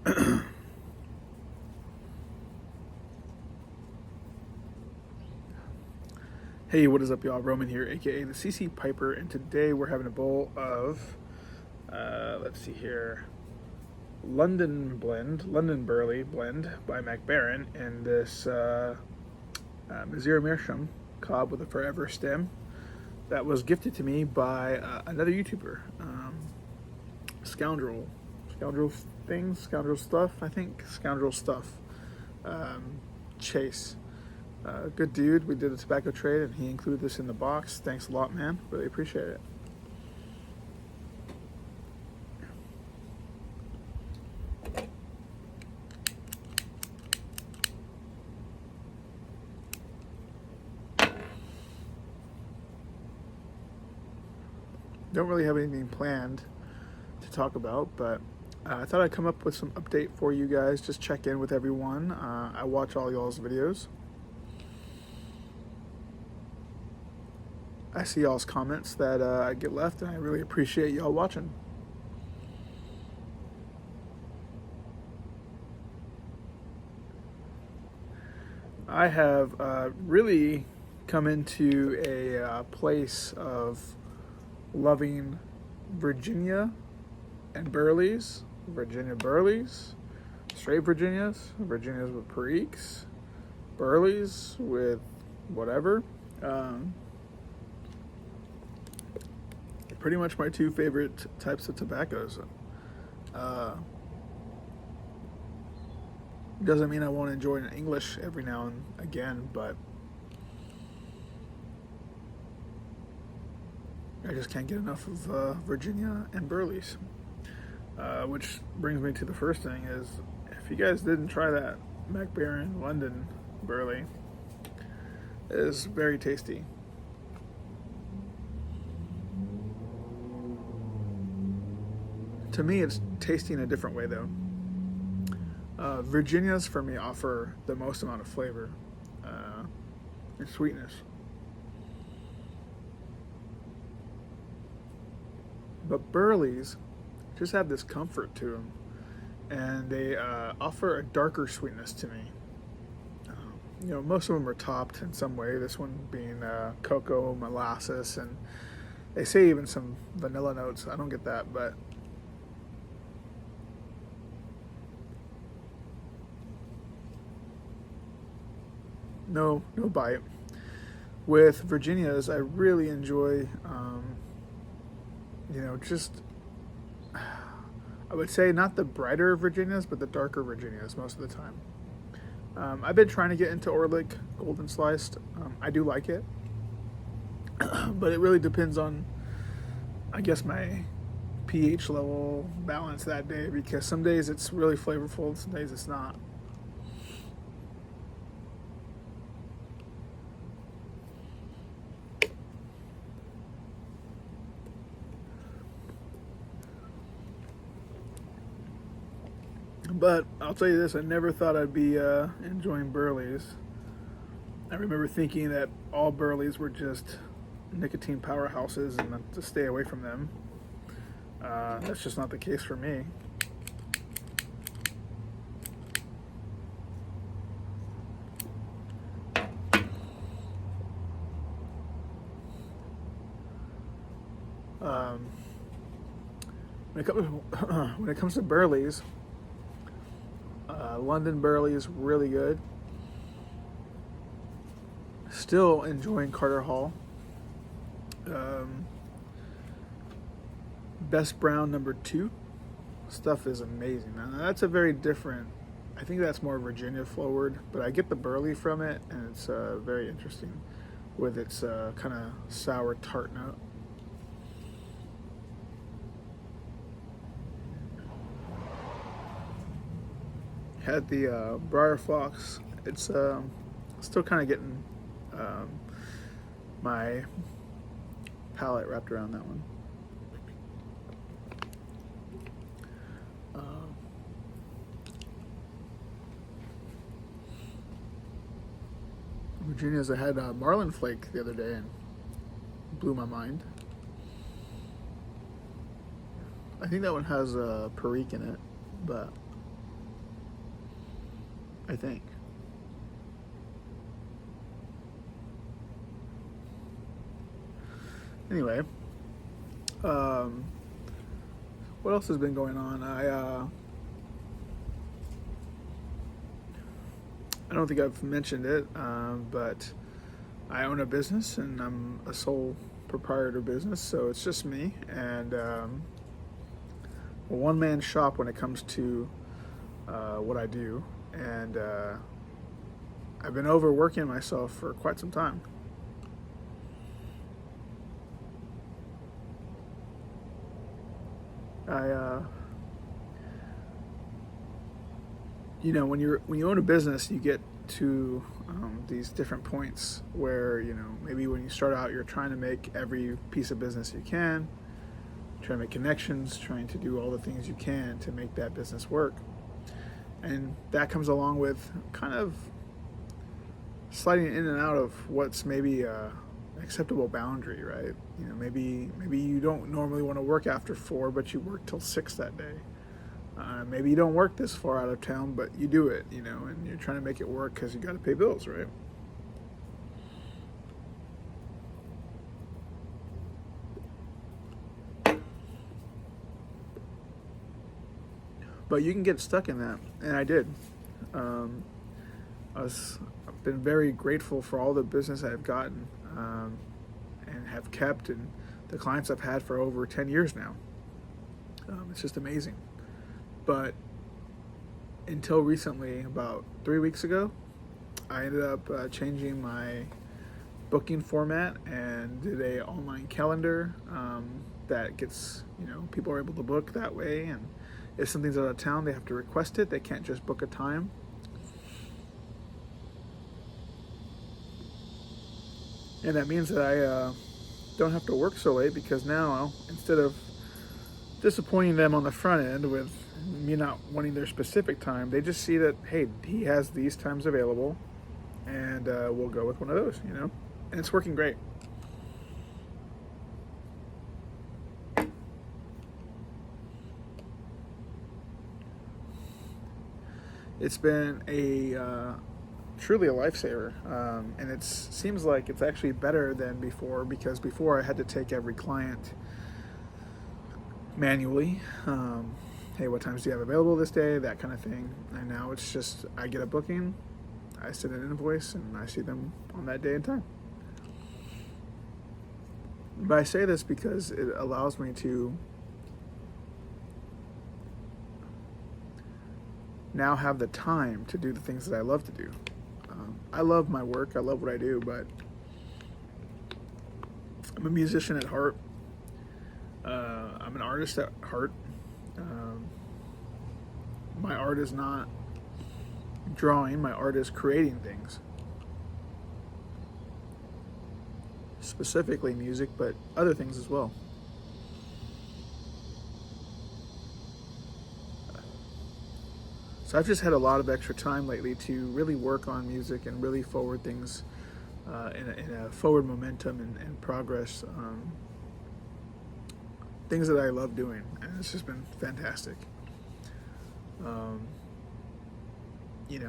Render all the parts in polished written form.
Hey, what is up, y'all? Roman here, aka the CC Piper, and today we're having a bowl of, let's see here, London Burley blend by MacBaron, and this Missouri Meerschaum cob with a forever stem that was gifted to me by another YouTuber, Scoundrel, Scoundrel Stuff, I think, Scoundrel Stuff, Chase. Good dude. We did a tobacco trade and he included this in the box. Thanks a lot, man. Really appreciate it. Don't really have anything planned to talk about, but I thought I'd come up with some update for you guys. Just check in with everyone. I watch all y'all's videos. I see y'all's comments that I get left, and I really appreciate y'all watching. I have really come into a place of loving Virginia and Burleys, Virginia Burleys, straight Virginias, Virginias with Periques, Burleys with whatever. Pretty much my two favorite types of tobaccos. Doesn't mean I won't enjoy an English every now and again, but I just can't get enough of Virginia and Burleys. Which brings me to the first thing is, if you guys didn't try that MacBaron London Burley, it is very tasty. To me, it's tasting a different way, though. Virginias, for me, offer the most amount of flavor and sweetness. But Burleys just have this comfort to them, and they offer a darker sweetness to me. Most of them are topped in some way, this one being cocoa, molasses, and they say even some vanilla notes. I don't get that, but no bite. With Virginias, I really enjoy, just, I would say not the brighter Virginias, but the darker Virginias most of the time. I've been trying to get into Orlick Golden Sliced. I do like it, but it really depends on, I guess, my pH level balance that day, because some days it's really flavorful, some days it's not. But I'll tell you this, I never thought I'd be enjoying Burleys. I remember thinking that all Burleys were just nicotine powerhouses and to stay away from them. That's just not the case for me. When it comes to Burleys, London Burley is really good. Still enjoying Carter Hall. Best Brown #2 stuff is amazing. Now that's a very different, I think that's more Virginia forward, but I get the Burley from it, and it's very interesting with its kind of sour tart note. Had the Briar Fox. It's still kind of getting my palate wrapped around that one. Virginia's, I had Marlin Flake the other day and blew my mind. I think that one has Perique in it, but I think. Anyway, um, what else has been going on? I don't think I've mentioned it, but I own a business and I'm a sole proprietor business, so it's just me and a one-man shop when it comes to what I do, and I've been overworking myself for quite some time. I when you own a business, you get to these different points where maybe when you start out, you're trying to make every piece of business you can, trying to make connections, trying to do all the things you can to make that business work, and that comes along with kind of sliding in and out of what's maybe a acceptable boundary, right? Maybe you don't normally want to work after 4, but you work till 6 that day. Maybe you don't work this far out of town, but you do it, and you're trying to make it work because you got to pay bills, right? But you can get stuck in that, and I did. I've been very grateful for all the business I've gotten and have kept, and the clients I've had for over 10 years now. It's just amazing. But until recently, about 3 weeks ago, I ended up changing my booking format and did a online calendar that gets, people are able to book that way. And if something's out of town, they have to request it. They can't just book a time. And that means that I don't have to work so late, because now, instead of disappointing them on the front end with me not wanting their specific time, they just see that, hey, he has these times available, and we'll go with one of those, and it's working great. It's been truly a lifesaver, and it seems like it's actually better than before, because before I had to take every client manually. Hey, what times do you have available this day? That kind of thing. And now it's just, I get a booking, I send an invoice, and I see them on that day and time. But I say this because it allows me to now have the time to do the things that I love to do. I love my work, I love what I do, but I'm a musician at heart. I'm an artist at heart. My art is not drawing, my art is creating things. Specifically music, but other things as well. So I've just had a lot of extra time lately to really work on music and really forward things in a forward momentum and progress. Things that I love doing, and it's just been fantastic.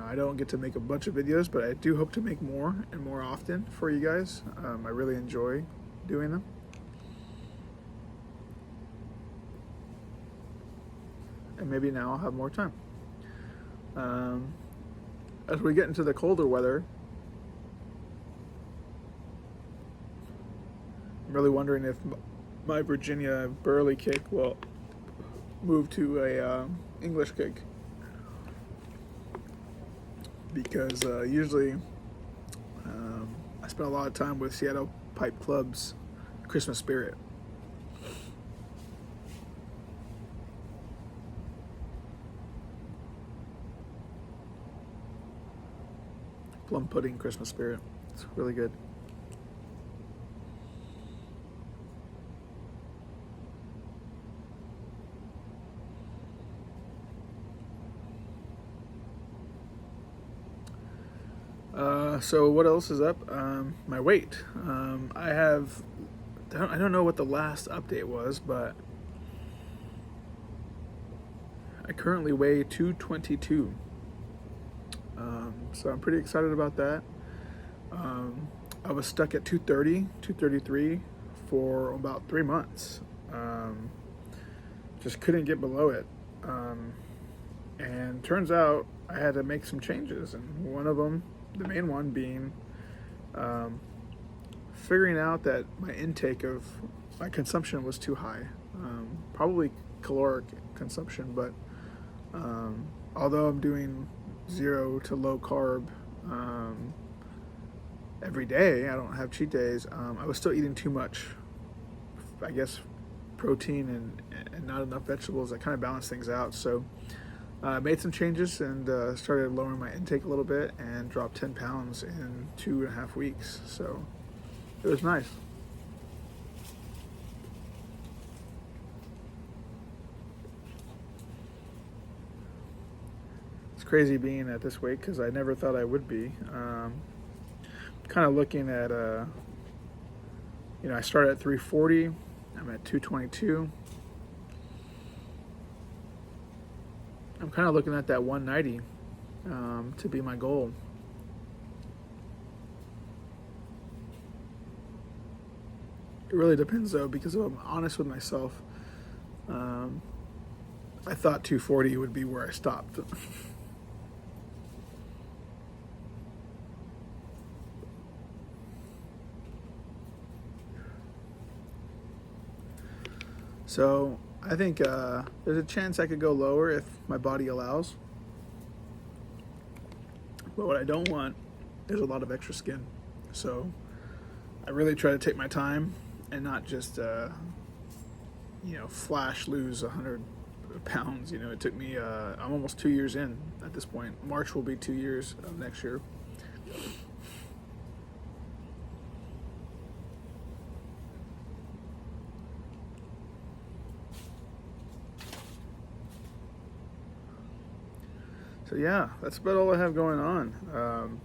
I don't get to make a bunch of videos, but I do hope to make more and more often for you guys. I really enjoy doing them. And maybe now I'll have more time. As we get into the colder weather, I'm really wondering if my Virginia Burley kick will move to a English kick, because usually I spend a lot of time with Seattle Pipe Club's Christmas Spirit. Plum pudding Christmas Spirit. It's really good. So what else is up? My weight. I don't know what the last update was, but I currently weigh 222. So I'm pretty excited about that. I was stuck at 230, 233 for about 3 months. Just couldn't get below it. And turns out I had to make some changes, and one of them, the main one, being figuring out that my intake of my consumption was too high. Probably caloric consumption, but although I'm doing 0 to low carb every day, I don't have cheat days, I was still eating too much, I guess, protein and not enough vegetables. I kind of balanced things out. So I made some changes and started lowering my intake a little bit and dropped 10 pounds in 2.5 weeks. So it was nice. It's crazy being at this weight because I never thought I would be. Kind of looking at, I started at 340. I'm at 222. I'm kind of looking at that 190 to be my goal. It really depends though, because if I'm honest with myself, I thought 240 would be where I stopped. So I think there's a chance I could go lower if my body allows. But what I don't want is a lot of extra skin. So I really try to take my time and not just, flash lose 100 pounds. It took me, I'm almost 2 years in at this point. March will be 2 years of next year. So yeah, that's about all I have going on.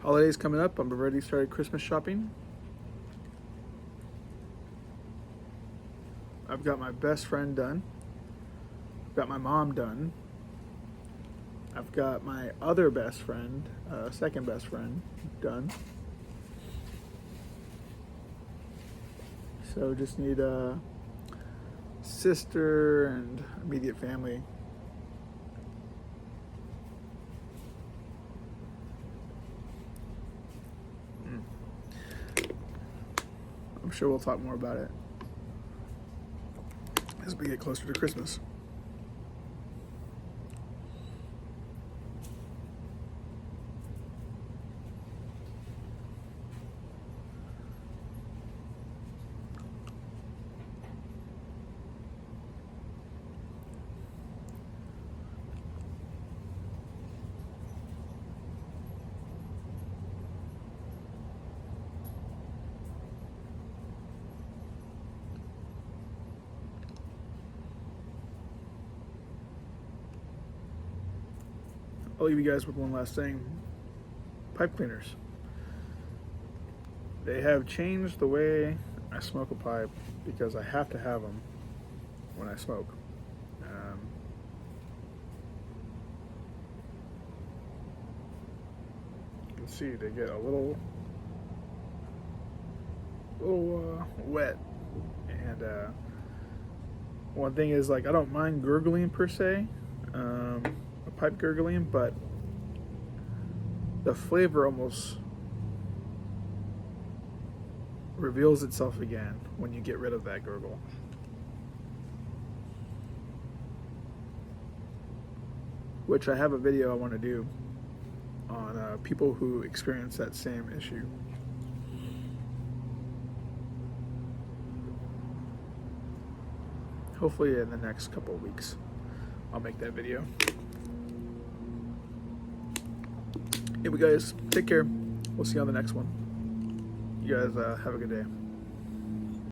Holidays coming up. I'm already started Christmas shopping. I've got my best friend done. I've got my mom done. I've got my other best friend, second best friend, done. So just need a sister and immediate family. I'm sure we'll talk more about it as we get closer to Christmas. I'll leave you guys with one last thing. Pipe cleaners. They have changed the way I smoke a pipe because I have to have them when I smoke. You can see they get a little wet. And one thing is, I don't mind gurgling per se. Pipe gurgling, but the flavor almost reveals itself again when you get rid of that gurgle. Which I have a video I want to do on people who experience that same issue. Hopefully in the next couple of weeks I'll make that video. Anyway guys, take care. We'll see you on the next one. You guys have a good day.